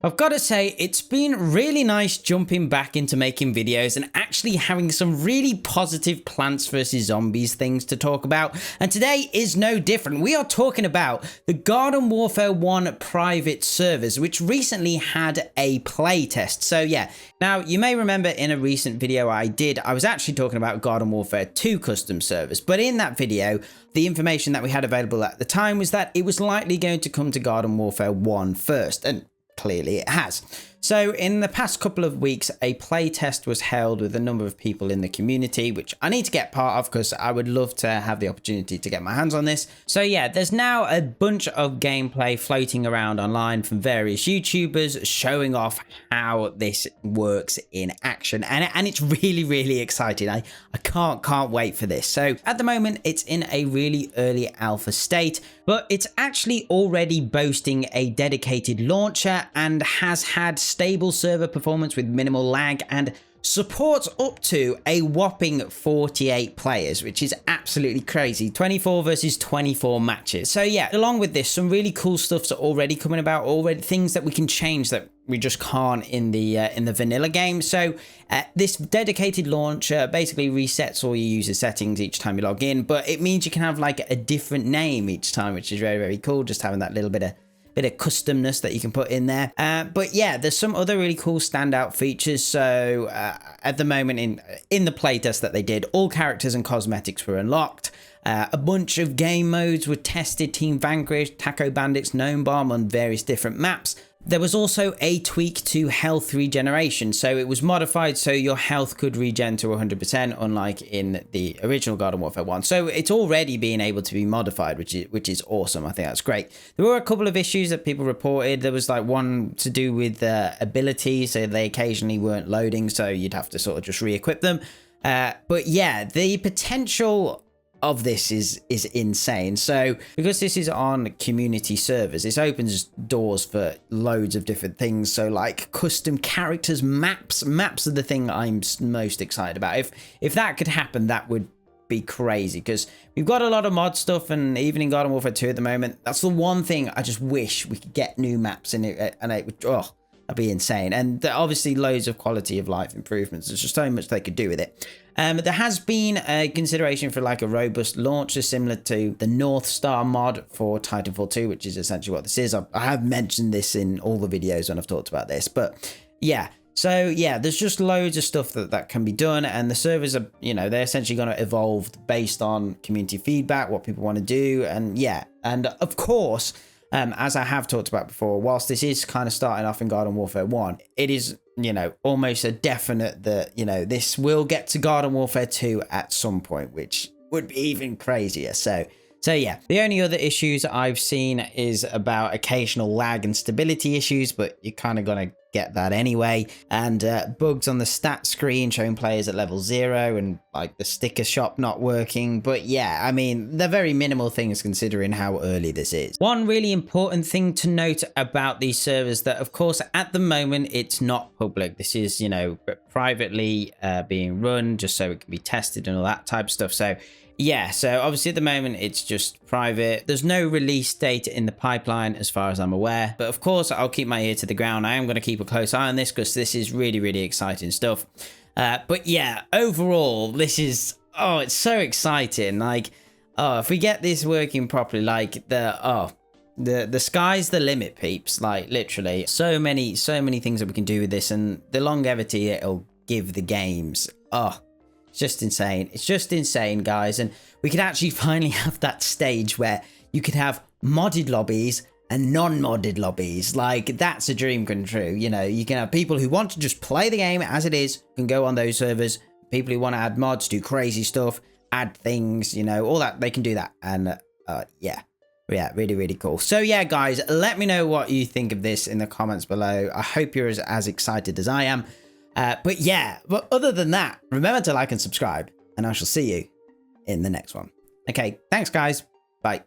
I've got to say, it's been really nice jumping back into making videos and actually having some really positive Plants vs. Zombies things to talk about. And today is no different. We are talking about the Garden Warfare 1 private servers, which recently had a playtest. So yeah, now you may remember in a recent video I was actually talking about Garden Warfare 2 custom servers. But in that video, the information that we had available at the time was that it was likely going to come to Garden Warfare 1 first. And clearly it has. So in the past couple of weeks, a playtest was held with a number of people in the community, which I need to get part of because I would love to have the opportunity to get my hands on this. So yeah, there's now a bunch of gameplay floating around online from various YouTubers showing off how this works in action. And it's really exciting. I can't wait for this. So at the moment, it's in a really early alpha state, but it's actually already boasting a dedicated launcher and has had stable server performance with minimal lag and supports up to a whopping 48 players, which is absolutely crazy. 24 versus 24 matches. So yeah, along with this, some really cool stuff's already coming about, already things that we can change that we just can't in the vanilla game. So this dedicated launcher basically resets all your user settings each time you log in, but it means you can have like a different name each time, which is very cool, just having that little bit of customness that you can put in there. But yeah, there's some other really cool standout features. So at the moment in the playtest that they did, all characters and cosmetics were unlocked. A bunch of game modes were tested: Team Vanquish, Taco Bandits, Gnome Bomb on various different maps. There was also a tweak to health regeneration, so it was modified so your health could regen to 100%, unlike in the original Garden Warfare 1. So it's already being able to be modified, which is awesome. I think that's great. There were a couple of issues that people reported. There was like one to do with abilities, so they occasionally weren't loading, so you'd have to sort of just re-equip them. But yeah, the potential of this is insane. So because this is on community servers, this opens doors for loads of different things. So like custom characters, maps are the thing I'm most excited about. If that could happen, that would be crazy, because we've got a lot of mod stuff, and even in Garden Warfare 2 at the moment, that's the one thing I just wish we could get new maps in it, and it would, that'd be insane. And obviously loads of quality of life improvements. There's just so much they could do with it. There has been a consideration for like a robust launcher similar to the North Star mod for Titanfall 2, which is essentially what this is. I have mentioned this in all the videos when I've talked about this, but yeah. So yeah, there's just loads of stuff that can be done, and the servers are, they're essentially going to evolve based on community feedback, what people want to do, and yeah. And of course, as I have talked about before, whilst this is kind of starting off in Garden Warfare 1, it is, almost a definite that, this will get to Garden Warfare 2 at some point, which would be even crazier. So yeah, the only other issues I've seen is about occasional lag and stability issues, but you're kind of going to get that anyway. And bugs on the stat screen showing players at level 0, and like the sticker shop not working. But yeah, I mean, they're very minimal things considering how early this is. One really important thing to note about these servers, that of course at the moment it's not public. This is, privately being run just so it can be tested and all that type of stuff. So yeah, so obviously at the moment it's just private. There's no release date in the pipeline as far as I'm aware. But of course, I'll keep my ear to the ground. I am going to keep a close eye on this because this is really exciting stuff. But yeah, overall, this is, it's so exciting. Like, if we get this working properly, like the sky's the limit, peeps. Like literally so many things that we can do with this, and the longevity it'll give the games. It's just insane. It's just insane, guys. And we could actually finally have that stage where you could have modded lobbies and non-modded lobbies. Like, that's a dream come true. You can have people who want to just play the game as it is, can go on those servers. People who want to add mods, do crazy stuff, add things, all that, they can do that. And yeah, really cool. So yeah, guys, let me know what you think of this in the comments below. I hope you're as excited as I am. But yeah, but other than that, remember to like and subscribe, and I shall see you in the next one. Okay, thanks guys. Bye.